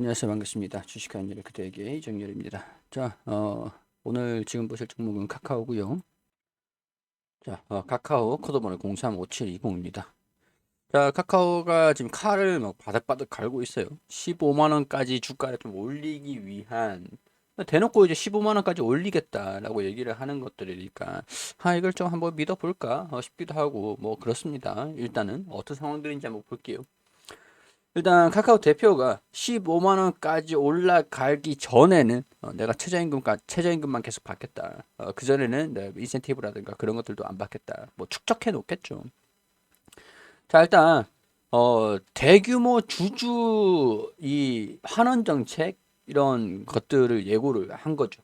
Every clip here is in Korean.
안녕하세요. 반갑습니다. 주식하는 일 그대에게 이정열입니다. 자, 오늘 지금 보실 종목은 카카오고요. 자, 카카오 코드번호 035720입니다. 자, 카카오가 지금 칼을 막 바닥바닥 갈고 있어요. 15만 원까지 주가를 좀 올리기 위한 대놓고 이제 15만 원까지 올리겠다라고 얘기를 하는 것들이니까 이걸 좀 한번 믿어볼까 싶기도 하고 뭐 그렇습니다. 일단은 어떤 상황들인지 한번 볼게요. 일단 카카오 대표가 15만 원까지 올라가기 전에는 내가 최저임금만 계속 받겠다. 그 전에는 내가 인센티브라든가 그런 것들도 안 받겠다. 뭐 축적해 놓겠죠. 자, 일단 대규모 주주 이 환원 정책 이런 것들을 예고를 한 거죠.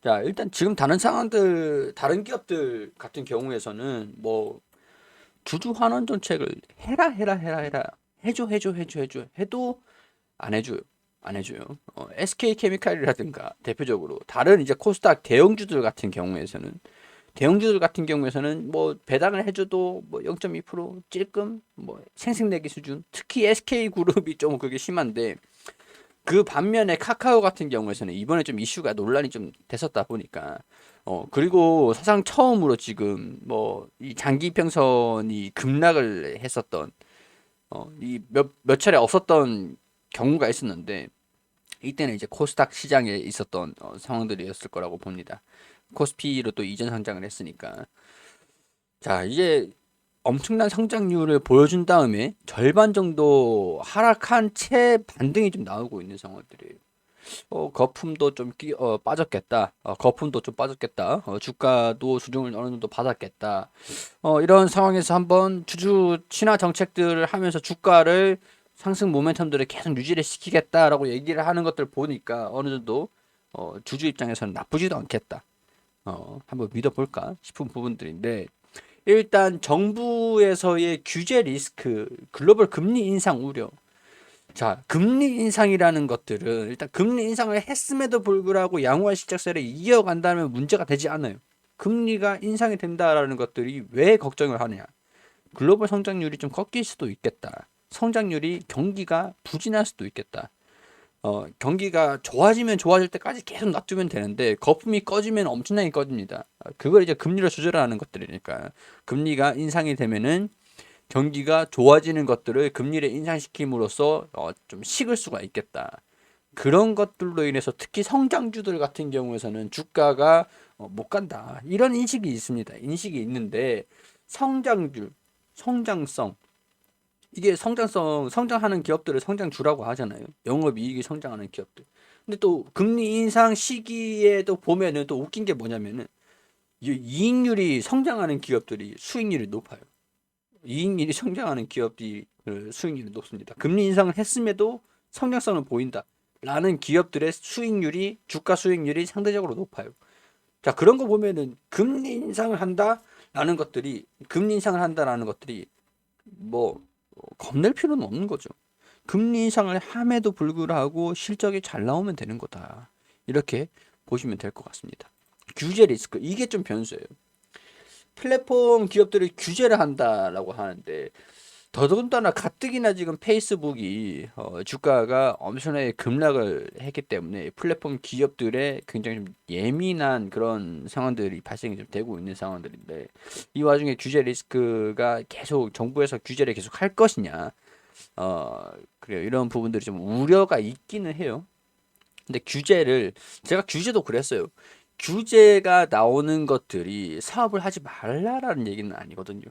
자, 일단 지금 다른 기업들 같은 경우에서는 뭐 주주 환원 정책을 해라 해줘 해도 안 해줘요. 안 해줘요. SK케미칼이라든가 대표적으로 다른 이제 코스닥 대형주들 같은 경우에서는 뭐 배당을 해줘도 뭐 0.2% 찔끔 뭐 생색내기 수준. 특히 SK그룹이 좀 그게 심한데 그 반면에 카카오 같은 경우에서는 이번에 좀 이슈가 논란이 좀 됐었다 보니까 그리고 사상 처음으로 지금 뭐 이 장기 평선이 급락을 했었던 이 몇 차례 없었던 경우가 있었는데 이때는 이제 코스닥 시장에 있었던 상황들이었을 거라고 봅니다. 코스피로 또 이전 상장을 했으니까. 자, 이제 엄청난 성장률을 보여준 다음에 절반 정도 하락한 채 반등이 좀 나오고 있는 상황들이에요. 거품도 좀 빠졌겠다. 거품도 좀 빠졌겠다. 주가도 수준을 어느 정도 받았겠다. 이런 상황에서 한번 주주 친화 정책들을 하면서 주가를 상승 모멘텀들을 계속 유지를 시키겠다라고 얘기를 하는 것들 보니까 어느 정도 주주 입장에서는 나쁘지도 않겠다. 한번 믿어볼까 싶은 부분들인데 일단 정부에서의 규제 리스크, 글로벌 금리 인상 우려. 자, 금리 인상이라는 것들은 일단 금리 인상을 했음에도 불구하고 양호한 실적세를 이어간다면 문제가 되지 않아요. 금리가 인상이 된다라는 것들이 왜 걱정을 하느냐? 글로벌 성장률이 좀 꺾일 수도 있겠다. 성장률이 경기가 부진할 수도 있겠다. 경기가 좋아지면 좋아질 때까지 계속 놔두면 되는데 거품이 꺼지면 엄청나게 꺼집니다. 그걸 이제 금리로 조절하는 것들이니까 금리가 인상이 되면은 경기가 좋아지는 것들을 금리를 인상시킴으로써 좀 식을 수가 있겠다. 그런 것들로 인해서 특히 성장주들 같은 경우에서는 주가가 못 간다. 이런 인식이 있습니다. 인식이 있는데 성장주, 성장성 이게 성장하는 기업들을 성장주라고 하잖아요. 영업이익이 성장하는 기업들. 근데 또 금리 인상 시기에도 보면은 또 웃긴 게 뭐냐면은 이익률이 성장하는 기업들이 수익률이 높아요. 이익률이 성장하는 기업이 수익률이 높습니다. 금리 인상을 했음에도 성장성을 보인다. 라는 기업들의 수익률이 주가 수익률이 상대적으로 높아요. 자, 그런 거 보면은 금리 인상을 한다라는 것들이 뭐 겁낼 필요는 없는 거죠. 금리 인상을 함에도 불구하고 실적이 잘 나오면 되는 거다. 이렇게 보시면 될 것 같습니다. 규제 리스크 이게 좀 변수예요. 플랫폼 기업들이 규제를 한다라고 하는데 더더군다나 가뜩이나 지금 페이스북이 주가가 엄청나게 급락을 했기 때문에 플랫폼 기업들의 굉장히 좀 예민한 그런 상황들이 발생이 좀 되고 있는 상황들인데 이 와중에 규제 리스크가 계속 정부에서 규제를 계속 할 것이냐 그래요. 이런 부분들이 좀 우려가 있기는 해요. 근데 제가 규제도 그랬어요. 규제가 나오는 것들이 사업을 하지 말라라는 얘기는 아니거든요.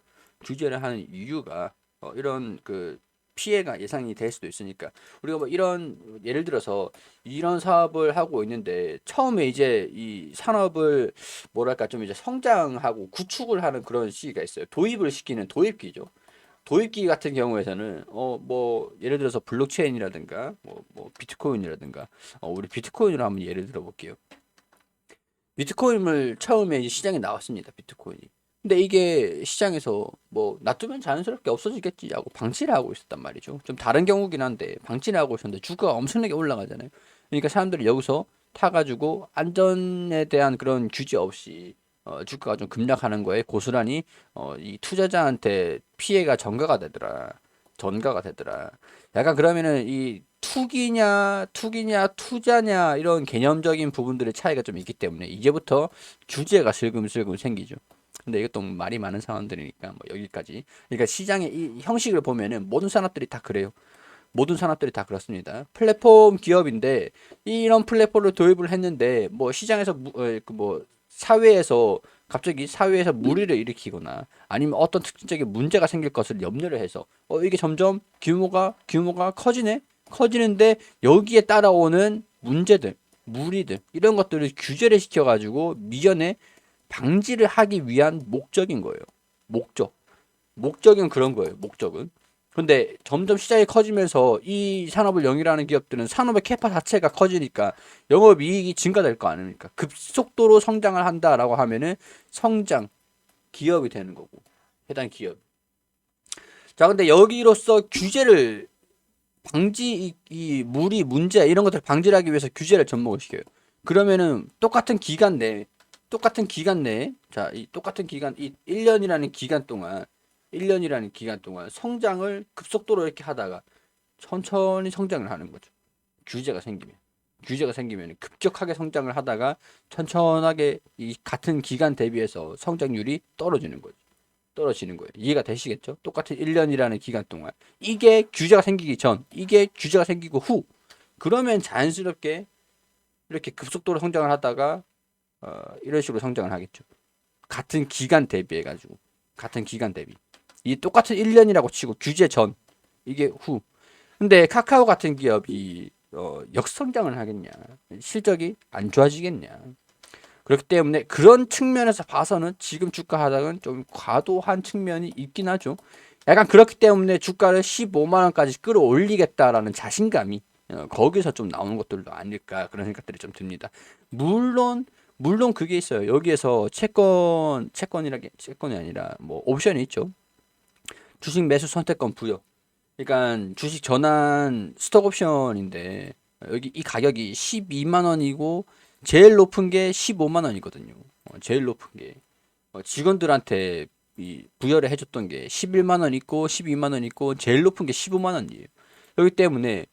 규제를 하는 이유가 이런 그 피해가 예상이 될 수도 있으니까 우리가 뭐 이런 예를 들어서 이런 사업을 하고 있는데 처음에 이제 이 산업을 뭐랄까 좀 이제 성장하고 구축을 하는 그런 시기가 있어요. 도입을 시키는 도입기죠. 도입기 같은 경우에서는 뭐 예를 들어서 블록체인이라든가 뭐 비트코인이라든가 우리 비트코인으로 한번 예를 들어 볼게요. 비트코인을 처음에 이제 시장에 나왔습니다. 비트코인이. 근데 이게 시장에서 뭐 놔두면 자연스럽게 없어지겠지 하고 방치를 하고 있었단 말이죠. 좀 다른 경우긴 한데 방치를 하고 있었는데 주가가 엄청나게 올라가잖아요. 그러니까 사람들이 여기서 타가지고 안전에 대한 그런 규제 없이 주가가 좀 급락하는 거에 고스란히 이 투자자한테 피해가 전가가 되더라. 전가가 되더라. 약간 그러면은 이 투기냐, 투자냐 이런 개념적인 부분들의 차이가 좀 있기 때문에 이제부터 규제가 슬금슬금 생기죠. 근데 이것도 말이 많은 사람들이니까 뭐 여기까지. 그러니까 시장의 이 형식을 보면은 모든 산업들이 다 그래요. 모든 산업들이 다 그렇습니다. 플랫폼 기업인데 이런 플랫폼을 도입을 했는데 뭐 시장에서 뭐 사회에서 갑자기 사회에서 물의를 일으키거나 아니면 어떤 특징적인 문제가 생길 것을 염려를 해서 이게 점점 규모가 커지는데 여기에 따라오는 문제들, 무리들 이런 것들을 규제를 시켜가지고 미연에 방지를 하기 위한 목적인 거예요. 목적. 목적은 그런 거예요. 목적은. 근데 점점 시장이 커지면서 이 산업을 영위하는 기업들은 산업의 캐파 자체가 커지니까 영업이익이 증가될 거 아닙니까? 급속도로 성장을 한다라고 하면은 성장 기업이 되는 거고 해당 기업. 자, 근데 여기로서 규제를 이 무리 문제 이런 것들 방지를 하기 위해서 규제를 접목을 시켜요. 그러면은 똑같은 기간 내에 자, 이 똑같은 기간 이 1년이라는 기간 동안 성장을 급속도로 이렇게 하다가 천천히 성장을 하는 거죠. 규제가 생기면. 규제가 생기면 급격하게 성장을 하다가 천천하게 이 같은 기간 대비해서 성장률이 떨어지는 거예요. 이해가 되시겠죠? 똑같은 1년이라는 기간 동안. 이게 규제가 생기기 전, 이게 규제가 생기고 후. 그러면 자연스럽게 이렇게 급속도로 성장을 하다가 이런 식으로 성장을 하겠죠. 같은 기간 대비해가지고. 같은 기간 대비. 이 똑같은 1년이라고 치고 규제 전, 이게 후. 근데 카카오 같은 기업이 역성장을 하겠냐? 실적이 안 좋아지겠냐? 그렇기 때문에 그런 측면에서 봐서는 지금 주가 하락은 좀 과도한 측면이 있긴 하죠. 약간 그렇기 때문에 주가를 15만 원까지 끌어올리겠다라는 자신감이 거기서 좀 나오는 것들도 아닐까 그런 생각들이 좀 듭니다. 물론 그게 있어요. 여기에서 채권이 아니라 뭐 옵션이 있죠. 주식 매수 선택권 부여. 그러니까 주식 전환 스톡 옵션인데 여기 이 가격이 12만 원이고 제일 높은 게 15만 원이거든요. 제일 높은 게 직원들한테 부여를 해줬던 게 11만 원 있고 12만 원 있고 제일 높은 게 15만 원이에요. 그렇기 때문에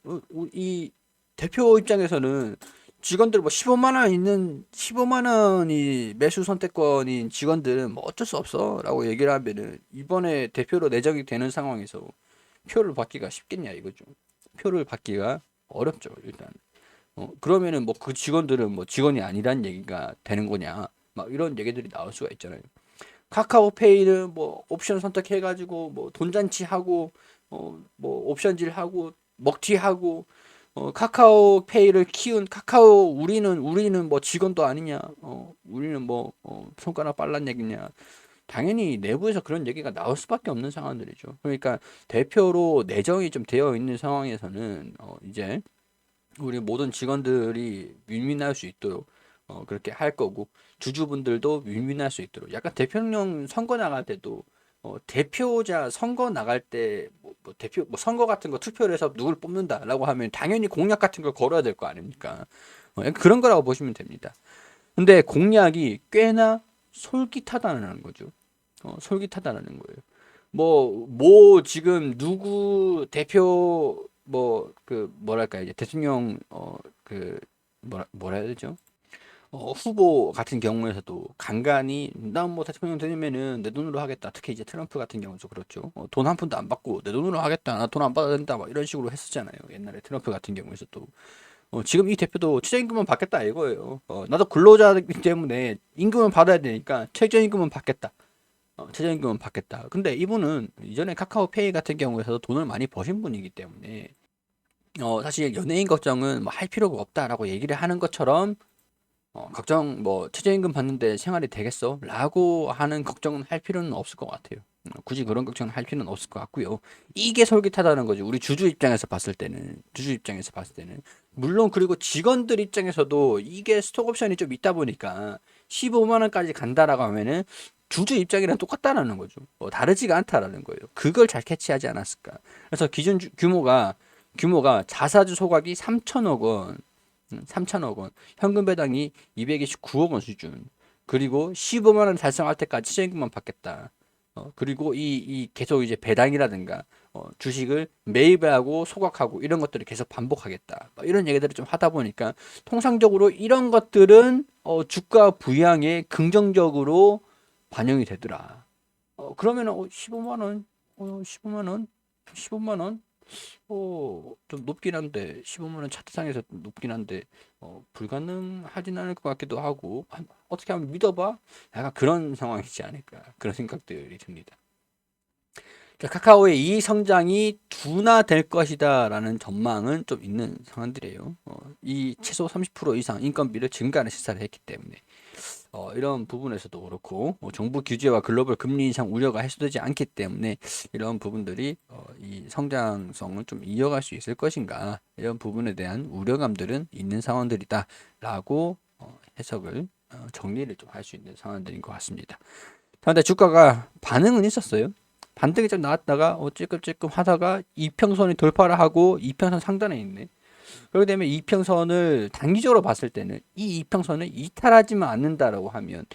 이 대표 입장에서는 직원들 뭐 15만 원이 매수 선택권인 직원들은 뭐 어쩔 수 없어라고 얘기를 하면은 이번에 대표로 내정이 되는 상황에서 표를 받기가 쉽겠냐 이거죠. 표를 받기가 어렵죠 일단. 그러면은 뭐 그 직원들은 뭐 직원이 아니란 얘기가 되는 거냐 막 이런 얘기들이 나올 수가 있잖아요. 카카오페이는 뭐 옵션 선택해가지고 뭐 돈잔치하고 뭐 옵션질하고 먹튀하고 카카오페이를 키운 우리는 뭐 직원도 아니냐 우리는 뭐 손가락 빨란 얘기냐. 당연히 내부에서 그런 얘기가 나올 수밖에 없는 상황들이죠. 그러니까 대표로 내정이 좀 되어 있는 상황에서는 이제 우리 모든 직원들이 윈윈할 수 있도록 그렇게 할 거고 주주분들도 윈윈할 수 있도록 약간 대통령 선거 나갈 때도 대표자 선거 나갈 때 대표 뭐 선거 같은 거 투표를 해서 누굴 뽑는다라고 하면 당연히 공약 같은 걸 걸어야 될 거 아닙니까? 약간 그런 거라고 보시면 됩니다. 근데 공약이 꽤나 솔깃하다는 거죠. 솔깃하다는 거예요. 지금 누구 대표 뭐랄까 이제 대통령 뭐라 해야 되죠? 후보 같은 경우에서도 간간히 난 뭐 대통령 되면은 내 돈으로 하겠다. 특히 이제 트럼프 같은 경우도 그렇죠. 돈 한 푼도 안 받고 내 돈으로 하겠다. 나 돈 안 받아도 된다. 막 이런 식으로 했었잖아요. 옛날에 트럼프 같은 경우에서도. 지금 이 대표도 최저임금은 받겠다 이거예요. 나도 근로자이기 때문에 임금은 받아야 되니까 최저임금은 받겠다. 최저임금은 받겠다. 근데 이분은 이전에 카카오페이 같은 경우에서도 돈을 많이 버신 분이기 때문에 사실 연예인 걱정은 뭐 할 필요가 없다라고 얘기를 하는 것처럼 걱정 뭐 최저임금 받는데 생활이 되겠어? 라고 하는 걱정은 할 필요는 없을 것 같아요. 굳이 그런 걱정을 할 필요는 없을 것 같고요. 이게 솔깃하다는 거죠. 우리 주주 입장에서 봤을 때는 물론 그리고 직원들 입장에서도 이게 스톡 옵션이 좀 있다 보니까 15만 원까지 간다라고 하면은 주주 입장이랑 똑같다라는 거죠. 다르지가 않다라는 거예요. 그걸 잘 캐치하지 않았을까. 그래서 규모가 자사주 소각이 3천억 원, 3천억 원, 현금 배당이 229억 원 수준. 그리고 15만 원 달성할 때까지 최저임금만 받겠다. 그리고 이 계속 이제 배당이라든가 주식을 매입하고 소각하고 이런 것들을 계속 반복하겠다. 뭐 이런 얘기들을 좀 하다 보니까 통상적으로 이런 것들은 주가 부양에 긍정적으로 반영이 되더라. 그러면 15만 원, 15만 원, 15만 원, 좀 높긴 한데 15만 원 차트상에서 높긴 한데 불가능하진 않을 것 같기도 하고 어떻게 하면 믿어봐? 약간 그런 상황이지 않을까 그런 생각들이 듭니다. 카카오의 이익 성장이 둔화될 것이다라는 전망은 좀 있는 상황들이에요. 이 최소 30% 이상 인건비를 증가하는 시사를 했기 때문에 이런 부분에서도 그렇고 정부 규제와 글로벌 금리 인상 우려가 해소되지 않기 때문에 이런 부분들이 이 성장성을 좀 이어갈 수 있을 것인가 이런 부분에 대한 우려감들은 있는 상황들이다라고 해석을 정리를 좀 할 수 있는 상황들인 것 같습니다. 그런데 주가가 반응은 있었어요. 반등이 좀 나왔다가 찔끔찔끔 하다가 이평선이 돌파를 하고 이평선 상단에 있네. 그렇게 되면 이평선을 단기적으로 봤을 때는 이 이평선을 이탈하지만 않는다라고 하면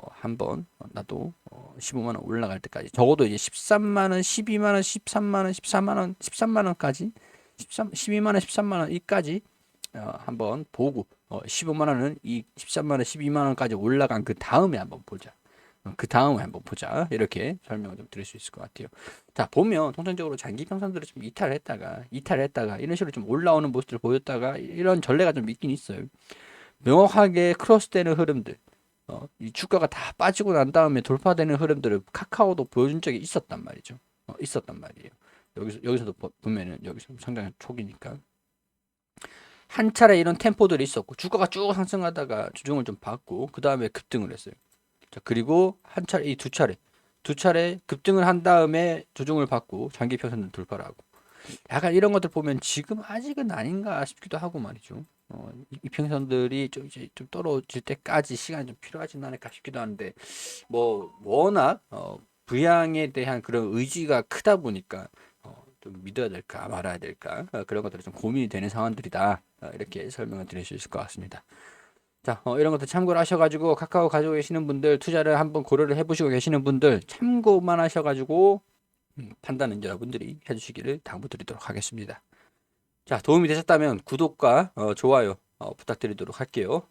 한번 나도 15만 원 올라갈 때까지 적어도 이제 13만 원, 12만 원, 13만 원, 14만 원, 13만 원까지 12만 원, 13만 원 이까지 한번 보고 15만 원은 이 13만 원, 12만 원까지 올라간 그 다음에 한번 보자. 그 다음에 한번 보자. 이렇게 설명을 좀 드릴 수 있을 것 같아요. 자, 보면 통상적으로 장기 평선들을 좀 이탈했다가 이런 식으로 좀 올라오는 모습들을 보였다가 이런 전례가 좀 있긴 있어요. 명확하게 크로스되는 흐름들, 이 주가가 다 빠지고 난 다음에 돌파되는 흐름들을 카카오도 보여준 적이 있었단 말이죠. 있었단 말이에요. 여기서도 보면은 여기서 상당히 초기니까 한 차례 이런 템포들이 있었고 주가가 쭉 상승하다가 조정을 좀 받고 그 다음에 급등을 했어요. 자, 그리고 한 차례, 이 두 차례 급등을 한 다음에 조정을 받고 장기 평선을 돌파를 하고 약간 이런 것들 보면 지금 아직은 아닌가 싶기도 하고 말이죠. 이 평선들이 좀 이제 좀 떨어질 때까지 시간이 좀 필요하진 않을까 싶기도 한데 뭐 워낙 부양에 대한 그런 의지가 크다 보니까 좀 믿어야 될까 말아야 될까 그런 것들이 좀 고민이 되는 상황들이다. 이렇게 설명을 드릴 수 있을 것 같습니다. 자, 이런 것들 참고를 하셔가지고 카카오 가지고 계시는 분들 투자를 한번 고려를 해보시고 계시는 분들 참고만 하셔가지고 판단은 여러분들이 해주시기를 당부드리도록 하겠습니다. 자, 도움이 되셨다면 구독과 좋아요 부탁드리도록 할게요.